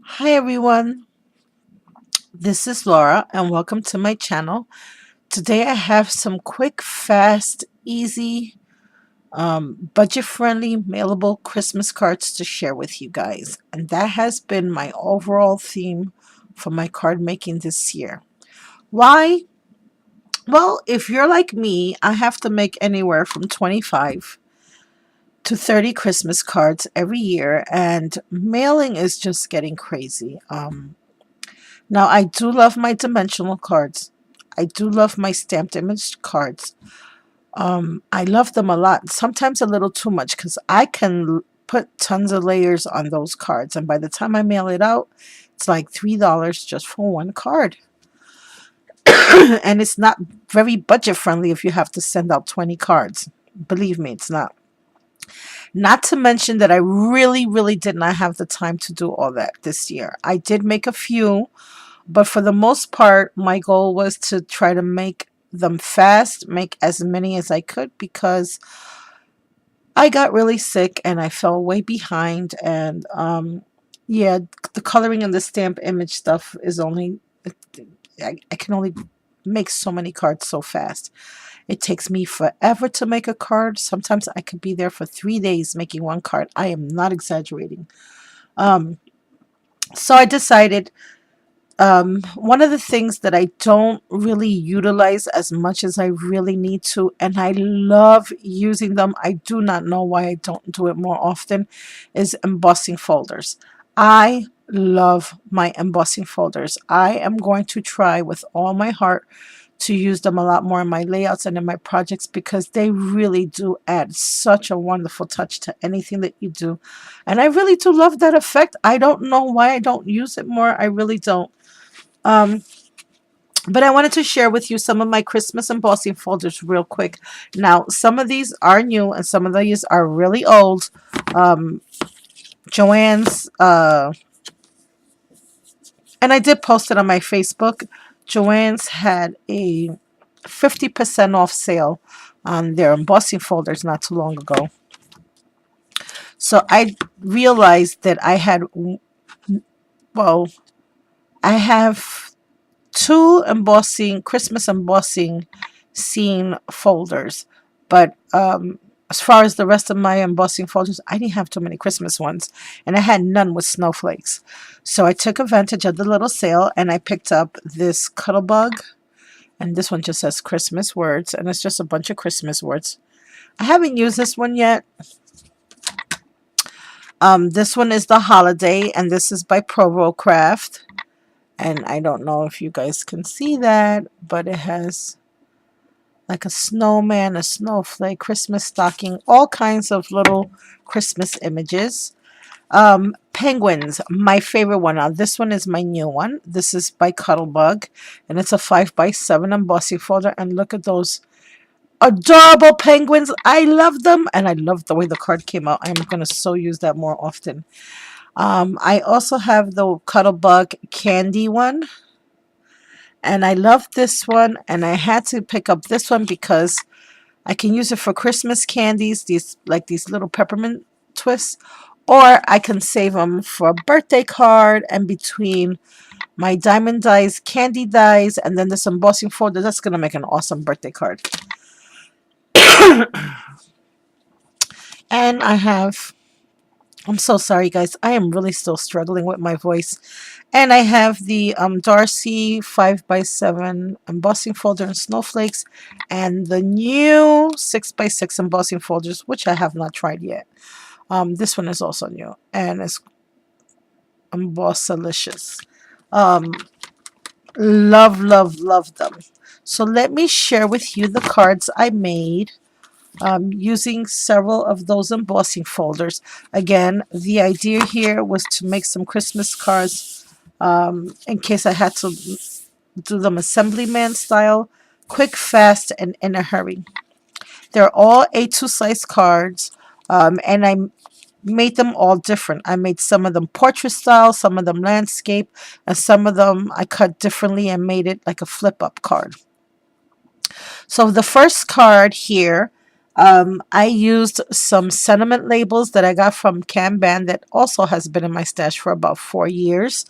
Hi everyone, this is Laura and welcome to my channel. Today I have some quick, fast, easy, budget-friendly mailable Christmas cards to share with you guys. And that has been my overall theme for my card making this year. Why? Well, if you're like me, I have to make anywhere from 25 to 30 Christmas cards every year, and mailing is just getting crazy. Now, I do love my dimensional cards. I do love my stamped image cards. I love them a lot. Sometimes a little too much because I can put tons of layers on those cards. And by the time I mail it out, it's like $3 just for one card. And it's not very budget friendly if you have to send out 20 cards. Believe me, it's not. Not to mention that I really did not have the time to do all that this year. I did make a few. But for the most part, my goal was to try to make them fast, make as many as I could because I got really sick and I fell way behind. And yeah, the coloring and the stamp image stuff is only, I can only make so many cards so fast. It takes me forever to make a card. Sometimes I could be there for 3 days making one card. I am not exaggerating. Um, so I decided one of the things that I don't really utilize as much as I really need to, and I love using them, I do not know why I don't do it more often, is embossing folders. I love my embossing folders. I am going to try with all my heart to use them a lot more in my layouts and in my projects because they really do add such a wonderful touch to anything that you do. And I really do love that effect. I don't know why I don't use it more. I really don't. Um, but I wanted to share with you some of my Christmas embossing folders real quick. Now, some of these are new and some of these are really old. Um, Joanne's, and I did post it on my Facebook. Joanne's had a 50% off sale on their embossing folders not too long ago. So I realized that well, I have two Christmas embossing scene folders, but as far as the rest of my embossing folders, I didn't have too many Christmas ones, and I had none with snowflakes. So I took advantage of the little sale, and I picked up this Cuttlebug, and this one just says Christmas words, and it's just a bunch of Christmas words. I haven't used this one yet. This one is the Holiday, and this is by Provo Craft. And I don't know if you guys can see that, but it has like a snowman, a snowflake, Christmas stocking, all kinds of little Christmas images. Penguins, my favorite one. Now, this one is my new one. This is by Cuttlebug, and it's a 5x7 embossing folder. And look at those adorable penguins. I love them, and I love the way the card came out. I'm going to so use that more often. I also have the Cuttlebug candy one. And I love this one, and I had to pick up this one because I can use it for Christmas candies, these little peppermint twists, or I can save them for a birthday card. And between my diamond dies, candy dies, and then this embossing folder, that's gonna make an awesome birthday card. And I have, I'm so sorry, guys. I am really still struggling with my voice. And I have the Darcy 5x7 embossing folder in snowflakes and the new 6x6 embossing folders, which I have not tried yet. This one is also new and it's Embossalicious. Um, love them. So let me share with you the cards I made using several of those embossing folders. Again, the idea here was to make some Christmas cards in case I had to do them assemblyman style, quick, fast, and in a hurry. They're all A2 size cards, and I made them all different. I made some of them portrait style, some of them landscape, and some of them I cut differently and made it like a flip up card. So the first card here, I used some sentiment labels that I got from Kanban that also has been in my stash for about 4 years.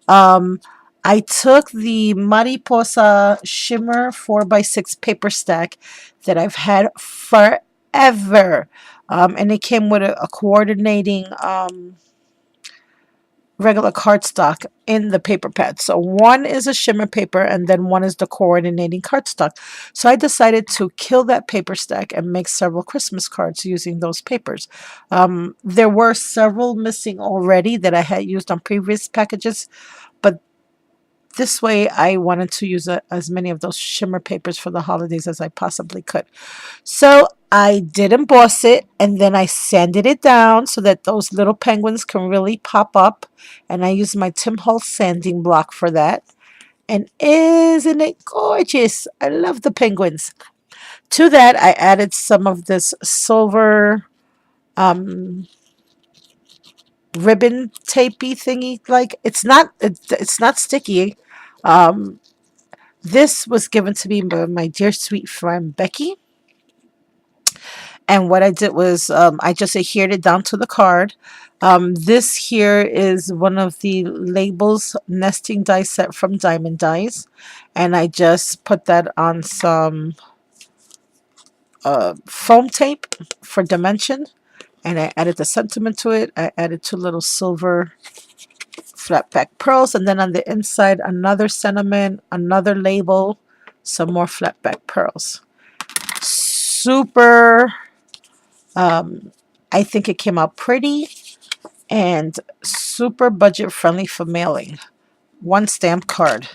Um, I took the Mariposa Shimmer 4x6 paper stack that I've had forever. And it came with a coordinating regular cardstock in the paper pad. So one is a shimmer paper and then one is the coordinating cardstock. So I decided to kill that paper stack and make several Christmas cards using those papers. There were several missing already that I had used on previous packages, but this way I wanted to use as many of those shimmer papers for the holidays as I possibly could. So I did emboss it and then I sanded it down so that those little penguins can really pop up. And I used my Tim Holtz sanding block for that. And isn't it gorgeous? I love the penguins. To that, I added some of this silver um, ribbon tapey thingy. Like it's not sticky. Um, this was given to me by my dear sweet friend Becky. And what I did was I just adhered it down to the card. This here is one of the labels nesting die set from Diamond Dies. And I just put that on some foam tape for dimension. And I added the sentiment to it. I added two little silver flat back pearls. And then on the inside, another sentiment, another label, some more flat back pearls. Super I think it came out pretty and super budget friendly for mailing. One stamp card.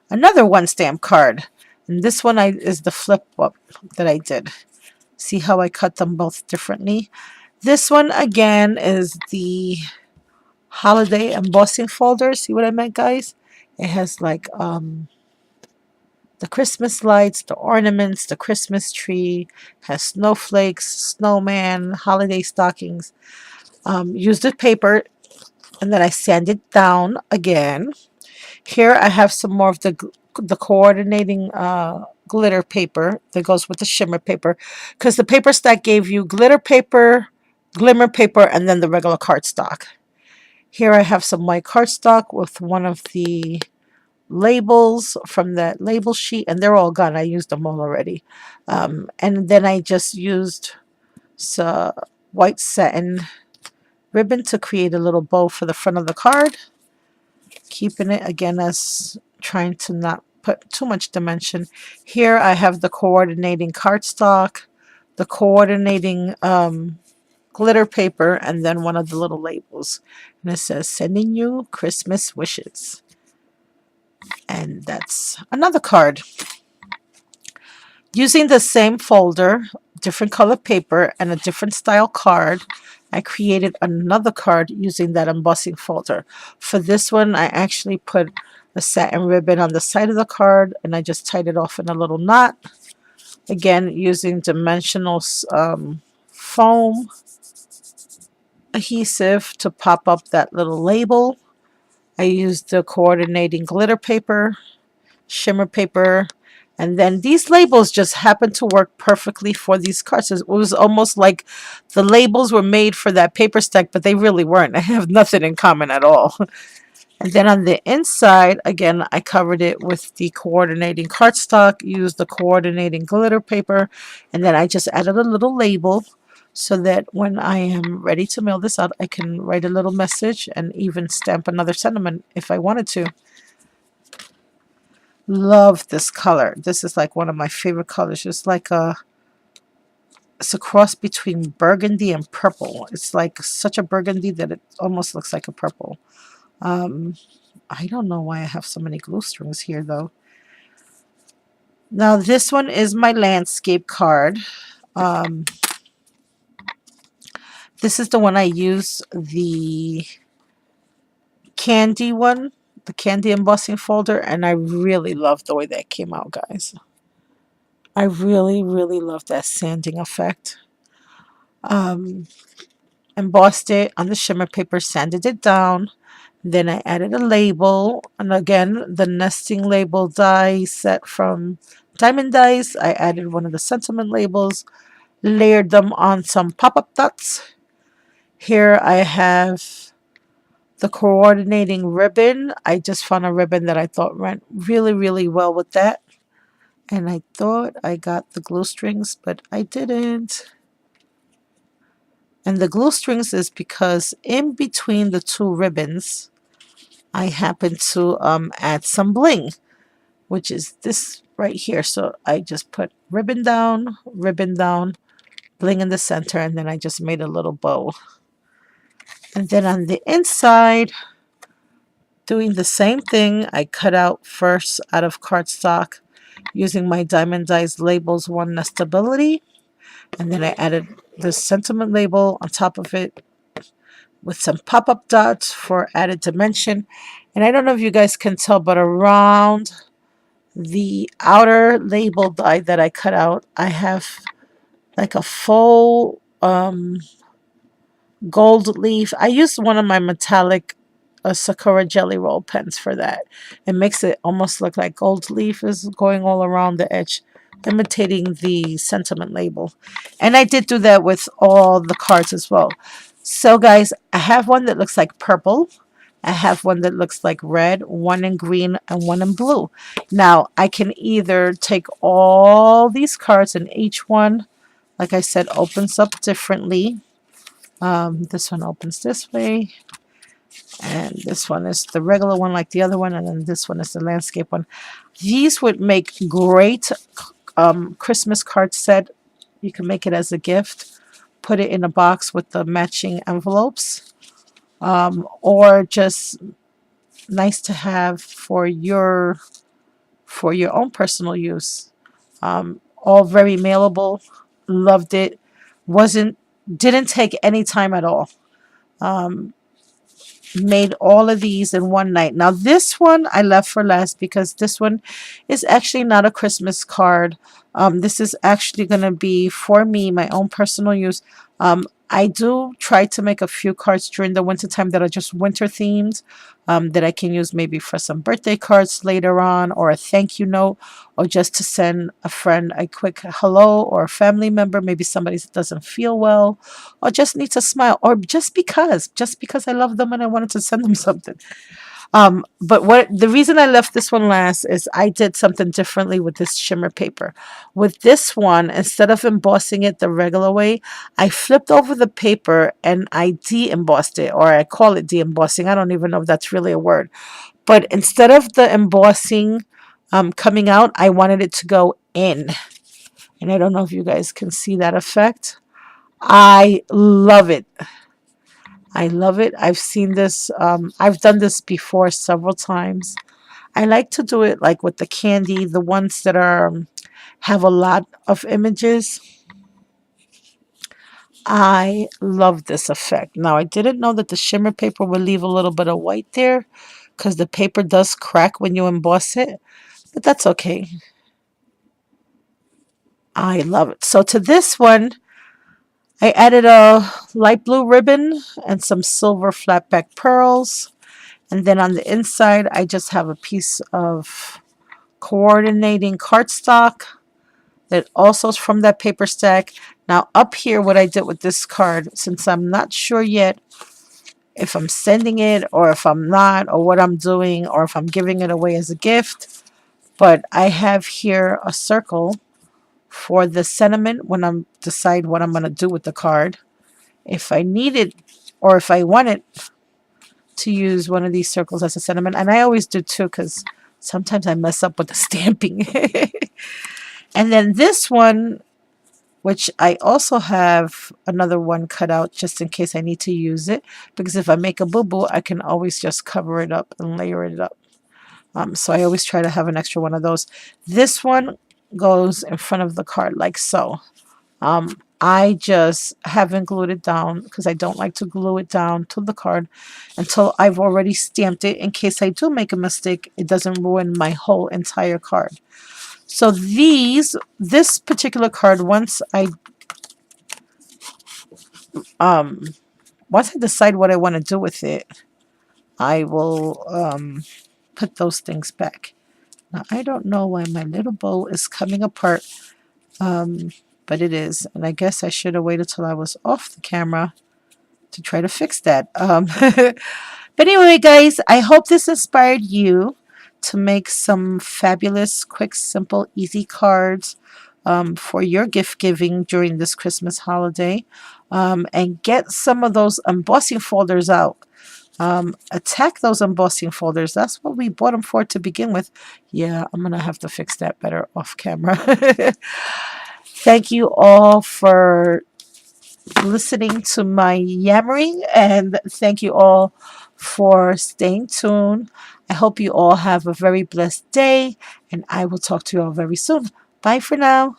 Another one stamp card. And this one is the flip up that I did. See how I cut them both differently? This one again is the holiday embossing folder. See what I meant, guys? It has like the Christmas lights, the ornaments, the Christmas tree, has snowflakes, snowman, holiday stockings. Used the paper and then I sand it down again. Here I have some more of the coordinating glitter paper that goes with the shimmer paper because the paper stack gave you glitter paper, glimmer paper, and then the regular cardstock. Here I have some white cardstock with one of the labels from that label sheet, and they're all gone. I used them all already. And then I just used some white satin ribbon to create a little bow for the front of the card, keeping it again as trying to not put too much dimension. Here I have the coordinating cardstock, the coordinating glitter paper, and then one of the little labels. And it says, sending you Christmas wishes. And that's another card. Using the same folder, different color paper, and a different style card, I created another card using that embossing folder. For this one, I actually put a satin ribbon on the side of the card and I just tied it off in a little knot. Again, using dimensional foam adhesive to pop up that little label. I used the coordinating glitter paper, shimmer paper, and then these labels just happen to work perfectly for these cards. It was almost like the labels were made for that paper stack, but they really weren't. They have nothing in common at all. And then on the inside, again, I covered it with the coordinating cardstock, used the coordinating glitter paper, and then I just added a little label so that when I am ready to mail this out, I can write a little message and even stamp another sentiment if I wanted to. Love this color. This is like one of my favorite colors. It's a cross between burgundy and purple. It's like such a burgundy that it almost looks like a purple. I don't know why I have so many glue strings here though. Now this one is my landscape card. This is the one I use, the candy one, the candy embossing folder, and I really love the way that came out, guys. I really, really love that sanding effect. Embossed it on the shimmer paper, sanded it down. Then I added a label, and again, the nesting label die set from Diamond Dies. I added one of the sentiment labels, layered them on some pop-up dots. Here I have the coordinating ribbon. I just found a ribbon that I thought went really, really well with that. And I thought I got the glue strings, but I didn't. And the glue strings is because in between the two ribbons, I happen to add some bling, which is this right here. So I just put ribbon down, bling in the center, and then I just made a little bow. And then on the inside, doing the same thing, I cut out first out of cardstock using my Diamond Dies Labels 1 Nestability. And then I added the sentiment label on top of it with some pop-up dots for added dimension. And I don't know if you guys can tell, but around the outer label die that I cut out, I have like a full gold leaf. I used one of my metallic Sakura Jelly Roll pens for that. It makes it almost look like gold leaf is going all around the edge, imitating the sentiment label. And I did do that with all the cards as well. So guys, I have one that looks like purple. I have one that looks like red, one in green, and one in blue. Now, I can either take all these cards and each one, like I said, opens up differently. This one opens this way, and this one is the regular one like the other one, and then this one is the landscape one. These would make great Christmas card set. You can make it as a gift, put it in a box with the matching envelopes, or just nice to have for your own personal use. All very mailable. Loved it. Wasn't didn't take any time at all. Um, Made all of these in one night. Now this one I left for last because this one is actually not a Christmas card. This is actually going to be for me, my own personal use. I do try to make a few cards during the winter time that are just winter themed, that I can use maybe for some birthday cards later on, or a thank you note, or just to send a friend a quick hello, or a family member, maybe somebody that doesn't feel well or just needs a smile, or just because I love them and I wanted to send them something. But what the reason I left this one last is I did something differently with this shimmer paper. With this one, instead of embossing it the regular way, I flipped over the paper and I de-embossed it, or I call it de-embossing. I don't even know if that's really a word. But instead of the embossing coming out, I wanted it to go in. And I don't know if you guys can see that effect. I love it. I love it. I've seen this. I've done this before several times. I like to do it like with the candy, the ones that are have a lot of images. I love this effect. Now, I didn't know that the shimmer paper would leave a little bit of white there because the paper does crack when you emboss it, but that's okay. I love it. So to this one, I added a light blue ribbon and some silver flatback pearls. And then on the inside, I just have a piece of coordinating cardstock that also is from that paper stack. Now up here, what I did with this card, since I'm not sure yet if I'm sending it or if I'm not, or what I'm doing, or if I'm giving it away as a gift, but I have here a circle for the sentiment when I'm decide what I'm going to do with the card. If I need it, or if I want it to use one of these circles as a sentiment, and I always do too because sometimes I mess up with the stamping. And then this one, which I also have another one cut out just in case I need to use it, because if I make a boo-boo, I can always just cover it up and layer it up. So I always try to have an extra one of those. This one goes in front of the card like so. I just haven't glued it down because I don't like to glue it down to the card until I've already stamped it. In case I do make a mistake, it doesn't ruin my whole entire card. So this particular card, um, once I decide what I want to do with it, I will put those things back. Now, I don't know why my little bow is coming apart. but it is. And I guess I should have waited till I was off the camera to try to fix that. But anyway, guys, I hope this inspired you to make some fabulous, quick, simple, easy cards for your gift giving during this Christmas holiday. And get some of those embossing folders out. Attack those embossing folders. That's what we bought them for to begin with. Yeah, I'm going to have to fix that better off camera. Thank you all for listening to my yammering, and thank you all for staying tuned. I hope you all have a very blessed day, and I will talk to you all very soon. Bye for now.